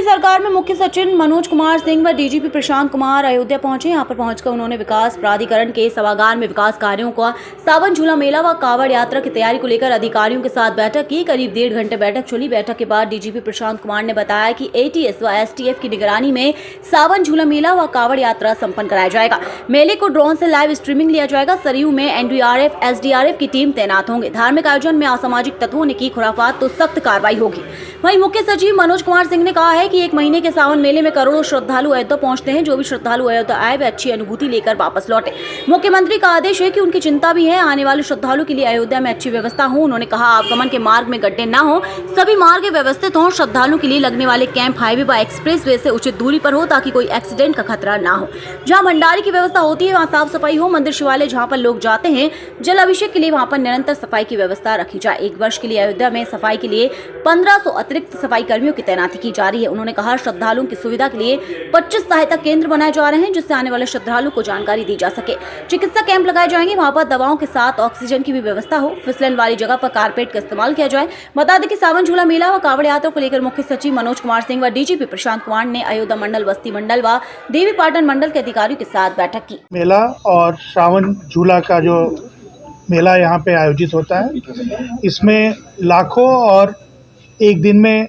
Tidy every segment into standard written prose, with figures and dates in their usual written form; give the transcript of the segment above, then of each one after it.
सरकार में मुख्य सचिव मनोज कुमार सिंह व डीजीपी प्रशांत कुमार अयोध्या पहुंचे। यहां पर पहुंचकर उन्होंने विकास प्राधिकरण के सभागार में विकास कार्यों का सावन झूला मेला व कावड़ यात्रा की तैयारी को लेकर अधिकारियों के साथ बैठक की। करीब 1.5 घंटे बैठक चली। बैठक के बाद डीजीपी प्रशांत कुमार ने बताया कि एटीएस व एसटीएफ की निगरानी में सावन झूला मेला व कावड़ यात्रा संपन्न कराया जाएगा। मेले को ड्रोन से लाइव स्ट्रीमिंग लिया जाएगा। सरयू में एनडीआरएफ एसडीआरएफ की टीम तैनात होंगे। धार्मिक आयोजन में असामाजिक तत्वों ने की खुराफात तो सख्त कार्रवाई होगी। वहीं मुख्य सचिव मनोज कुमार सिंह ने कहा है कि 1 महीने के सावन मेले में करोड़ों श्रद्धालु अयोध्या पहुंचते हैं। जो भी श्रद्धालु अयोध्या आए वे अच्छी अनुभूति लेकर वापस लौटे। मुख्यमंत्री का आदेश है कि उनकी चिंता भी है आने वाले श्रद्धालु के लिए अयोध्या में अच्छी व्यवस्था हो। उन्होंने कहा आवागमन के मार्ग में गड्ढे न हो, सभी मार्ग व्यवस्थित हों। श्रद्धालुओं के लिए लगने वाले कैंप हाईवे व एक्सप्रेस वे से उचित दूरी पर हो ताकि कोई एक्सीडेंट का खतरा न हो। जहाँ भंडारे की व्यवस्था होती है वहाँ साफ सफाई हो। मंदिर शिवालय जहाँ पर लोग जाते हैं जल अभिषेक के लिए वहाँ पर निरंतर सफाई की व्यवस्था रखी जाए। 1 वर्ष के लिए अयोध्या में सफाई के लिए 1500 अतिरिक्त सफाई कर्मियों की तैनाती की जा रही है। उन्होंने कहा श्रद्धालुओं की सुविधा के लिए 25 सहायता केंद्र बनाए जा रहे हैं जिससे आने वाले श्रद्धालुओं को जानकारी दी जा सके। चिकित्सा कैंप लगाए जाएंगे। वहां पर दवाओं के साथ ऑक्सीजन की भी व्यवस्था हो। फिसलन वाली जगह पर कारपेट का इस्तेमाल किया जाए। बता दें कि सावन झूला मेला व कावड़ यात्रा को लेकर मुख्य सचिव मनोज कुमार सिंह व डीजीपी प्रशांत कुमार ने अयोध्या मंडल, बस्ती मंडल व देवीपाटन मंडल के अधिकारियों के साथ बैठक की। मेला और सावन झूला का जो मेला यहाँ पे आयोजित होता है, इसमें लाखों और एक दिन में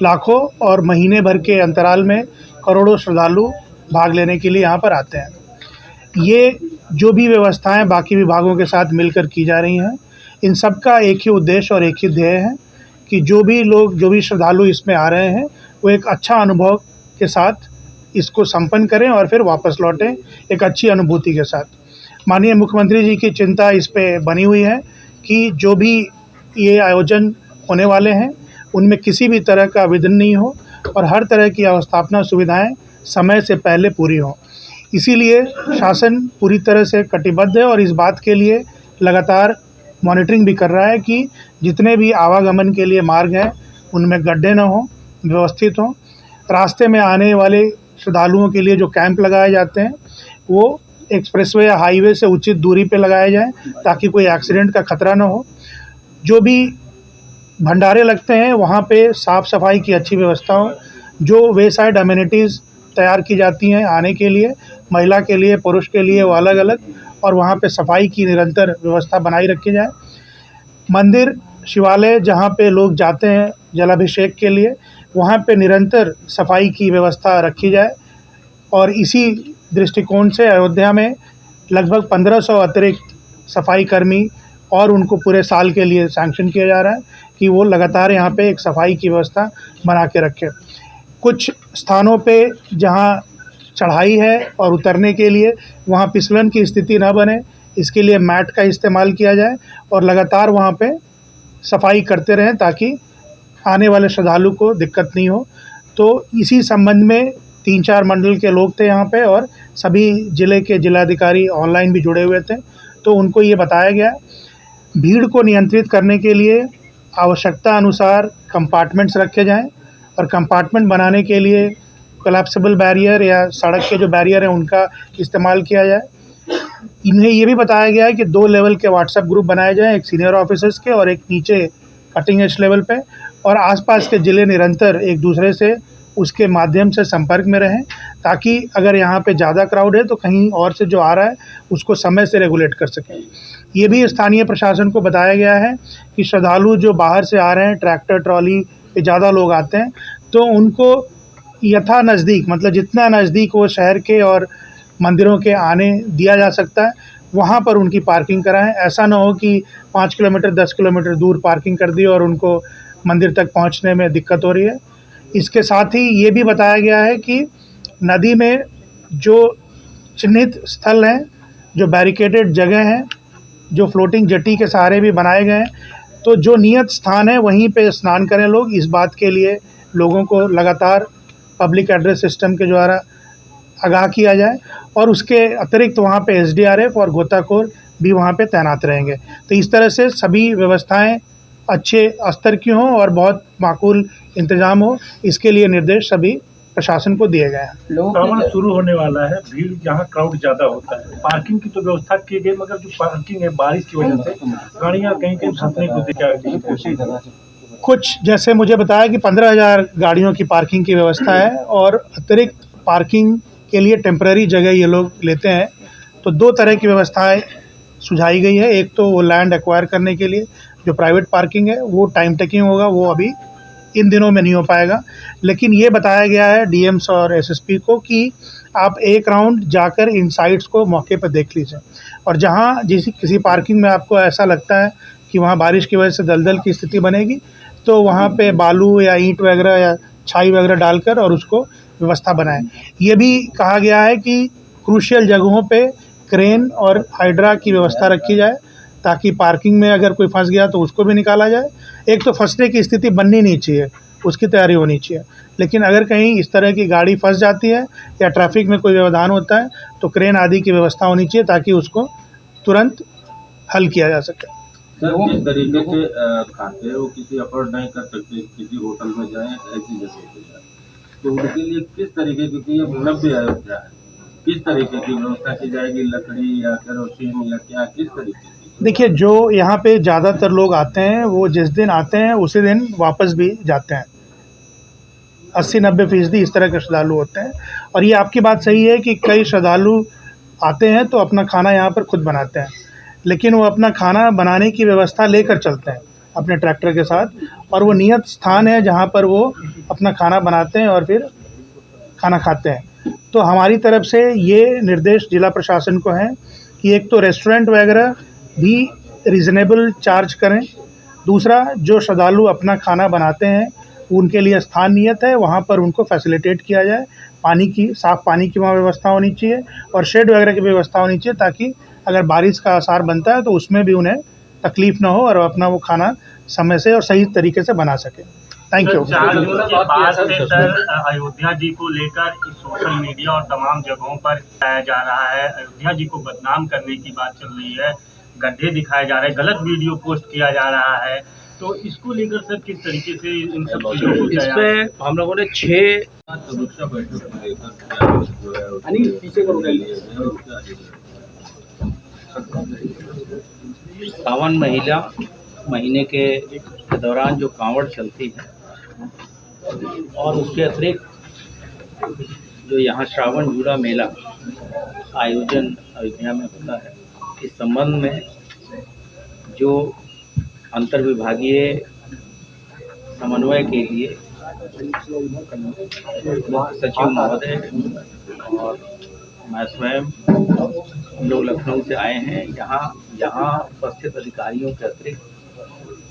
लाखों और महीने भर के अंतराल में करोड़ों श्रद्धालु भाग लेने के लिए यहाँ पर आते हैं। ये जो भी व्यवस्थाएं बाकी विभागों के साथ मिलकर की जा रही हैं, इन सब का एक ही उद्देश्य और एक ही ध्येय है कि जो भी श्रद्धालु इसमें आ रहे हैं वो एक अच्छा अनुभव के साथ इसको संपन्न करें और फिर वापस लौटें एक अच्छी अनुभूति के साथ। माननीय मुख्यमंत्री जी की चिंता इस पे बनी हुई है कि जो भी ये आयोजन होने वाले हैं उनमें किसी भी तरह का विघ्न नहीं हो और हर तरह की अवस्थापना सुविधाएं समय से पहले पूरी हों। इसीलिए शासन पूरी तरह से कटिबद्ध है और इस बात के लिए लगातार मॉनिटरिंग भी कर रहा है कि जितने भी आवागमन के लिए मार्ग हैं उनमें गड्ढे न हों, व्यवस्थित हों। रास्ते में आने वाले श्रद्धालुओं के लिए जो कैंप लगाए जाते हैं वो एक्सप्रेसवे या हाईवे से उचित दूरी पे लगाए जाएं ताकि कोई एक्सीडेंट का खतरा न हो। जो भी भंडारे लगते हैं वहाँ पे साफ़ सफाई की अच्छी व्यवस्था हो। जो वे साइड अम्यूनिटीज़ तैयार की जाती हैं आने के लिए, महिला के लिए, पुरुष के लिए वो अलग अलग, और वहाँ पे सफाई की निरंतर व्यवस्था बनाई रखी जाए। मंदिर शिवालय जहाँ पे लोग जाते हैं जलाभिषेक के लिए, वहाँ पे निरंतर सफाई की व्यवस्था रखी जाए। और इसी दृष्टिकोण से अयोध्या में लगभग 1500 अतिरिक्त सफाई कर्मी और उनको पूरे साल के लिए सैंक्शन किया जा रहा है कि वो लगातार यहाँ पे एक सफाई की व्यवस्था बना के रखें। कुछ स्थानों पे जहाँ चढ़ाई है और उतरने के लिए वहाँ फिसलन की स्थिति न बने, इसके लिए मैट का इस्तेमाल किया जाए और लगातार वहाँ पे सफाई करते रहें ताकि आने वाले श्रद्धालु को दिक्कत नहीं हो। तो इसी संबंध में 3-4 मंडल के लोग थे यहाँ पे और सभी ज़िले के जिलाधिकारी ऑनलाइन भी जुड़े हुए थे। तो उनको ये बताया गया भीड़ को नियंत्रित करने के लिए आवश्यकता अनुसार कंपार्टमेंट्स रखे जाएं और कंपार्टमेंट बनाने के लिए कोलैप्सिबल बैरियर या सड़क के जो बैरियर हैं उनका इस्तेमाल किया जाए। इन्हें ये भी बताया गया है कि 2 लेवल के व्हाट्सएप ग्रुप बनाए जाएं, एक सीनियर ऑफिसर्स के और एक नीचे कटिंग एज लेवल पे, और आसपास के ज़िले निरंतर एक दूसरे से उसके माध्यम से संपर्क में रहें ताकि अगर यहाँ पे ज़्यादा क्राउड है तो कहीं और से जो आ रहा है उसको समय से रेगुलेट कर सकें। ये भी स्थानीय प्रशासन को बताया गया है कि श्रद्धालु जो बाहर से आ रहे हैं, ट्रैक्टर ट्रॉली पे ज़्यादा लोग आते हैं, तो उनको यथा नज़दीक, मतलब जितना नज़दीक वो शहर के और मंदिरों के आने दिया जा सकता है वहाँ पर उनकी पार्किंग कराएं। ऐसा ना हो कि 5 किलोमीटर 10 किलोमीटर दूर पार्किंग कर दी और उनको मंदिर तक पहुँचने में दिक्कत हो रही है। इसके साथ ही ये भी बताया गया है कि नदी में जो चिन्हित स्थल हैं, जो बैरिकेडेड जगह हैं, जो फ्लोटिंग जेटी के सहारे भी बनाए गए हैं, तो जो नियत स्थान है वहीं पे स्नान करें लोग। इस बात के लिए लोगों को लगातार पब्लिक एड्रेस सिस्टम के द्वारा आगाह किया जाए और उसके अतिरिक्त वहाँ पे एसडीआरएफ और गोताखोर भी वहाँ पे तैनात रहेंगे। तो इस तरह से सभी व्यवस्थाएं अच्छे स्तर की हों और बहुत माकूल इंतजाम हो, इसके लिए निर्देश सभी प्रशासन को दिए गए हैं। सावन शुरू होने वाला है, भीड़ जहाँ क्राउड ज़्यादा होता है, पार्किंग की तो व्यवस्था की गई, मगर जो पार्किंग है बारिश की वजह से गाड़ियाँ कहीं फंसने को कुछ जैसे मुझे बताया कि 15,000 गाड़ियों की पार्किंग की व्यवस्था है और अतिरिक्त पार्किंग के लिए टेम्पररी जगह ये लोग लेते हैं। तो 2 तरह की व्यवस्थाएँ सुझाई गई है। एक तो वो लैंड एक्वायर करने के लिए जो प्राइवेट पार्किंग है वो टाइम टेकिंग होगा, वो अभी इन दिनों में नहीं हो पाएगा। लेकिन ये बताया गया है डीएम्स और एसएसपी को कि आप एक राउंड जाकर इन साइट्स को मौके पर देख लीजिए और जहाँ किसी पार्किंग में आपको ऐसा लगता है कि वहाँ बारिश की वजह से दलदल की स्थिति बनेगी, तो वहाँ पे बालू या ईंट वगैरह या छाई वगैरह डालकर और उसको व्यवस्था बनाएं। ये भी कहा गया है कि क्रूशियल जगहों पे क्रेन और हाइड्रा की व्यवस्था रखी जाए ताकि पार्किंग में अगर कोई फंस गया तो उसको भी निकाला जाए। एक तो फंसने की स्थिति बननी नहीं चाहिए, उसकी तैयारी होनी चाहिए। लेकिन अगर कहीं इस तरह की गाड़ी फंस जाती है या ट्रैफिक में कोई व्यवधान होता है तो क्रेन आदि की व्यवस्था होनी चाहिए ताकि उसको तुरंत हल किया जा सके। सर, जिस तरीके से खाते हैं वो किसी अफोर्ड नहीं कर सकते, किसी होटल में जाएं, ऐसी जगह पे जाएं, तो उनके लिए किस तरीके की ये नव्य अयोध्या है, किस तरीके की व्यवस्था की जाएगी? लकड़ी या केरोसिन या क्या, किस तरीके की? देखिए, जो यहाँ पे ज़्यादातर लोग आते हैं वो जिस दिन आते हैं उसी दिन वापस भी जाते हैं। 80-90% इस तरह के श्रद्धालु होते हैं। और ये आपकी बात सही है कि कई श्रद्धालु आते हैं तो अपना खाना यहाँ पर खुद बनाते हैं, लेकिन वो अपना खाना बनाने की व्यवस्था लेकर चलते हैं अपने ट्रैक्टर के साथ, और वो नियत स्थान है जहाँ पर वो अपना खाना बनाते हैं और फिर खाना खाते हैं। तो हमारी तरफ से ये निर्देश जिला प्रशासन को हैं कि एक तो रेस्टोरेंट वगैरह भी रीज़नेबल चार्ज करें, दूसरा जो श्रद्धालु अपना खाना बनाते हैं उनके लिए स्थान नियत है, वहाँ पर उनको फैसिलिटेट किया जाए। साफ़ पानी की वहाँ व्यवस्था होनी चाहिए और शेड वगैरह की व्यवस्था होनी चाहिए ताकि अगर बारिश का आसार बनता है तो उसमें भी उन्हें तकलीफ़ ना हो और अपना वो खाना समय से और सही तरीके से बना सकें। Thank you. 4 जून के बाद से सर अयोध्या जी को लेकर सोशल मीडिया और तमाम जगहों पर बताया जा रहा है, अयोध्या जी को बदनाम करने की बात चल रही है, गड्ढे दिखाए जा रहे हैं, गलत वीडियो पोस्ट किया जा रहा है, तो इसको लेकर सर किस तरीके से इन सब चीज़ों को इस पे हम लोगों ने 6 समीक्षा बैठक को लेकर क्या जो है उसके पीछे को लिए है उसके आगे सावन महीने के दौरान जो कांवड़ चलती है और उसके अतिरिक्त जो यहाँ श्रावण झूला मेला आयोजन अयोध्या में होता है, इस संबंध में जो अंतर्विभागीय समन्वय के लिए सचिव महोदय और मैं स्वयं लोग लखनऊ से आए हैं। यहाँ उपस्थित अधिकारियों के अतिरिक्त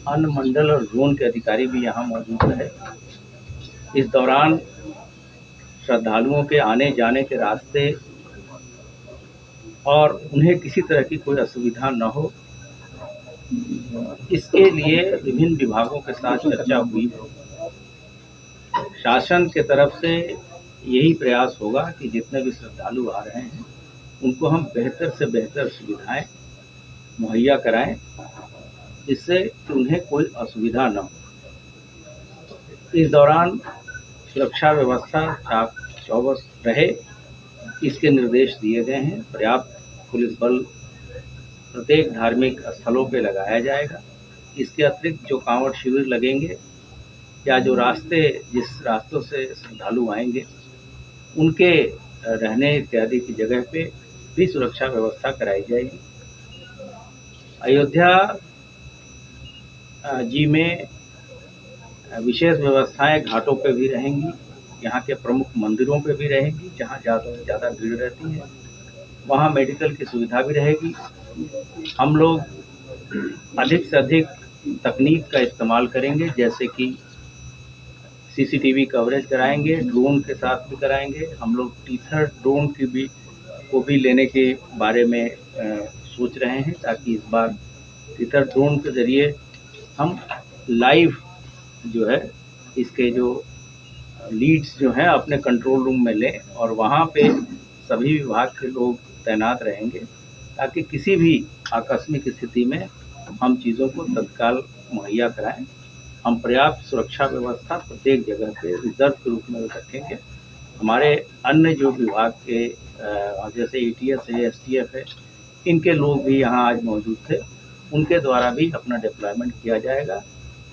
अन्य मंडल और जोन के अधिकारी भी यहाँ मौजूद रहे। इस दौरान श्रद्धालुओं के आने जाने के रास्ते और उन्हें किसी तरह की कोई असुविधा न हो, इसके लिए विभिन्न विभागों के साथ चर्चा हुई। शासन के तरफ से यही प्रयास होगा कि जितने भी श्रद्धालु आ रहे हैं उनको हम बेहतर से बेहतर सुविधाएं मुहैया कराएं, जिससे कि उन्हें कोई असुविधा न हो। इस दौरान सुरक्षा व्यवस्था चाक चौबस रहे, इसके निर्देश दिए गए हैं। पर्याप्त पुलिस बल प्रत्येक धार्मिक स्थलों पे लगाया जाएगा। इसके अतिरिक्त जो कांवड़ शिविर लगेंगे या जो जिस रास्तों से श्रद्धालु आएंगे उनके रहने इत्यादि की जगह पे भी सुरक्षा व्यवस्था कराई जाएगी। अयोध्या जी में विशेष व्यवस्थाएं घाटों पे भी रहेंगी, यहाँ के प्रमुख मंदिरों पे भी रहेंगी, जहाँ ज़्यादा से ज़्यादा भीड़ रहती है वहाँ मेडिकल की सुविधा भी रहेगी। हम लोग अधिक से अधिक तकनीक का इस्तेमाल करेंगे, जैसे कि सीसीटीवी कवरेज कराएंगे, ड्रोन के साथ भी कराएंगे। हम लोग टीथर ड्रोन को भी लेने के बारे में सोच रहे हैं, ताकि इस बार टीथर ड्रोन के ज़रिए हम लाइव जो है इसके जो लीड्स जो हैं अपने कंट्रोल रूम में लें और वहाँ पे सभी विभाग के लोग तैनात रहेंगे, ताकि किसी भी आकस्मिक स्थिति में हम चीज़ों को तत्काल मुहैया कराएं। हम पर्याप्त सुरक्षा व्यवस्था प्रत्येक जगह पे रिजर्व के रूप में रखेंगे। हमारे अन्य जो विभाग के जैसे ATS है, STF है, इनके लोग भी यहाँ आज मौजूद थे, उनके द्वारा भी अपना डिप्लॉयमेंट किया जाएगा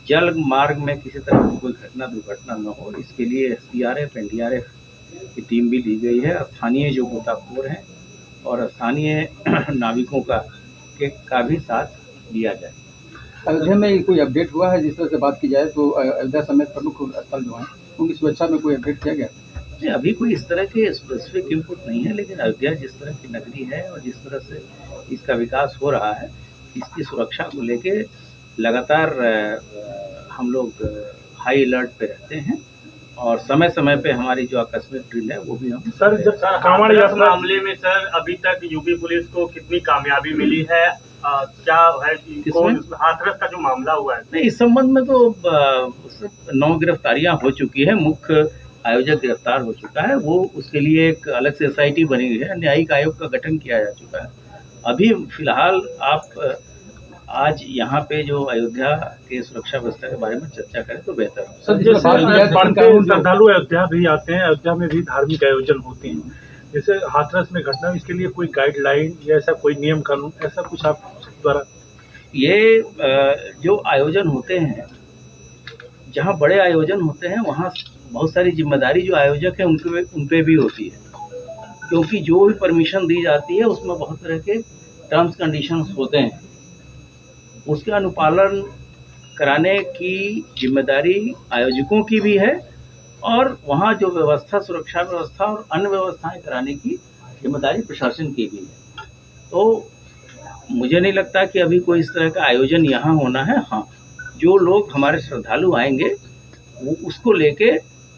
जल मार्ग में किसी तरह की कोई घटना दुर्घटना न हो, इसके लिए SDRF NDRF की टीम भी ली गई है। स्थानीय जो गोताखोर हैं और स्थानीय नाविकों का भी साथ लिया जाए। अयोध्या में कोई अपडेट हुआ है? जिस तरह से बात की जाए तो अयोध्या समेत प्रमुख स्थल जो हैं उनकी सुरक्षा में कोई अपडेट किया गया? नहीं, अभी कोई इस तरह के स्पेसिफिक इनपुट नहीं है, लेकिन अयोध्या जिस तरह की नगरी है और जिस तरह से इसका विकास हो रहा है, इसकी सुरक्षा को लेके लगातार हम लोग हाई अलर्ट पे रहते हैं और समय समय पे हमारी जो आकस्मिक ड्रिल है वो भी हम सर जब कांवड़ यात्रा मामले में सर अभी तक यूपी पुलिस को कितनी कामयाबी मिली है? क्या है हाथरस का जो मामला हुआ है? नहीं, इस संबंध में तो 9 गिरफ्तारियां हो चुकी है, मुख्य आयोजक गिरफ्तार हो चुका है। वो उसके लिए एक अलग से SIT बनी हुई है, न्यायिक आयोग का गठन किया जा चुका है। अभी फिलहाल आप आज यहाँ पे जो अयोध्या के सुरक्षा व्यवस्था के बारे में चर्चा करें तो बेहतर हो। सर, जिस तरह श्रद्धालु अयोध्या भी आते हैं, अयोध्या में भी धार्मिक आयोजन होते हैं, जैसे हाथरस में घटना, इसके लिए कोई गाइडलाइन या ऐसा कोई नियम कानून ऐसा कुछ आप द्वारा? ये जो आयोजन होते हैं, जहाँ बड़े आयोजन होते हैं वहाँ बहुत सारी जिम्मेदारी जो आयोजक है उन पे भी होती है, क्योंकि जो भी परमिशन दी जाती है उसमें बहुत तरह के टर्म्स कंडीशंस होते हैं। उसके अनुपालन कराने की जिम्मेदारी आयोजकों की भी है और वहाँ जो व्यवस्था, सुरक्षा व्यवस्था और अन्य व्यवस्थाएं कराने की जिम्मेदारी प्रशासन की भी है। तो मुझे नहीं लगता कि अभी कोई इस तरह का आयोजन यहाँ होना है। हाँ, जो लोग हमारे श्रद्धालु आएंगे वो उसको लेके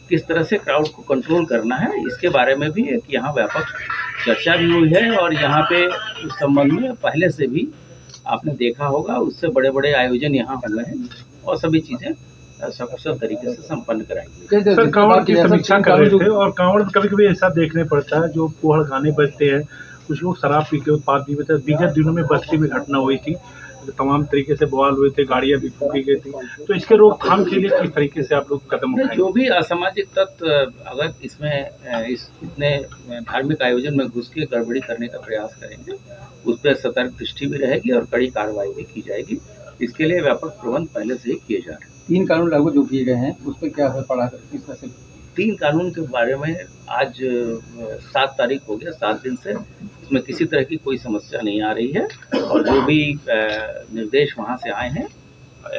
किस तरह से क्राउड को कंट्रोल करना है, इसके बारे में भी एक यहाँ व्यापक चर्चा भी हुई है और यहाँ पे उस संबंध में पहले से भी आपने देखा होगा, उससे बड़े बड़े आयोजन यहाँ हुए हैं और सभी चीज़ें सकुशल तरीके से संपन्न कराएंगे। सर, कांवड़ की समीक्षा कर रहे थे और कांवड़ में कभी कभी ऐसा देखने पड़ता है जो पोहड़ गाने बजते हैं, कुछ लोग शराब पी के उत्पाद भी बचते। बीते दिनों में बस्ती में घटना हुई थी, तमाम तरीके से बवाल हुए थे, गाड़ियां भी फूकी गई थी, तो इसके रोकथाम के लिए किस तरीके से आप लोग कदम उठाएंगे? जो भी असामाजिक तत्व अगर इसमें इतने धार्मिक आयोजन में घुस के गड़बड़ी करने का प्रयास करेंगे, उस पर सतर्क दृष्टि भी रहेगी और कड़ी कार्रवाई भी की जाएगी। इसके लिए व्यापक प्रबंध पहले से ही किए जा रहे हैं। 3 कानून लागू जो किए गए हैं उस पर क्या असर पड़ा? किस तरह से 3 कानून के बारे में आज 7 तारीख हो गया, 7 दिन से इसमें किसी तरह की कोई समस्या नहीं आ रही है और जो भी निर्देश वहाँ से आए हैं,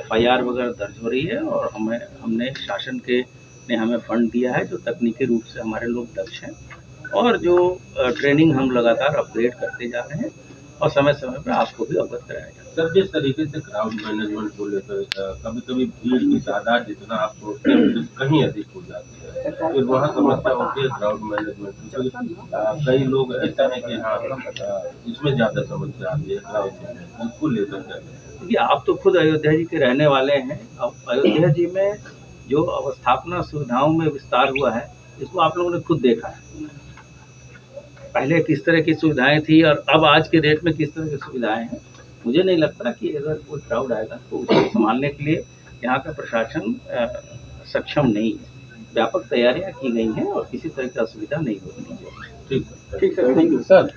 FIR वगैरह दर्ज हो रही है और हमने शासन ने हमें फंड दिया है, जो तकनीकी रूप से हमारे लोग दक्ष हैं और जो ट्रेनिंग हम लगातार अपग्रेड करते जा रहे हैं और समय समय पर आपको भी अवगत कराया जाए। सर, जिस तरीके से क्राउड मैनेजमेंट को लेकर कभी कभी भीड़ की तादाद जितना आप सोचते हैं कहीं अधिक हो जाती है, फिर वहाँ समस्या होती है क्राउड मैनेजमेंट की। कई लोग ऐसा है कि हाँ इसमें ज़्यादा समस्या आती है क्राउड मैनेजमेंट को लेकर। देखिए, आप तो खुद अयोध्या जी के रहने वाले हैं। अब अयोध्या जी में जो अवस्थापना सुविधाओं में विस्तार हुआ है, इसको आप लोगों ने खुद देखा है। पहले किस तरह की सुविधाएं थी और अब आज के डेट में किस तरह की सुविधाएं हैं। मुझे नहीं लगता कि अगर कोई क्राउड आएगा तो उसको संभालने के लिए यहाँ का प्रशासन सक्षम नहीं है। व्यापक तैयारियां की गई हैं और किसी तरह की असुविधा नहीं होगी। ठीक है, थैंक यू सर।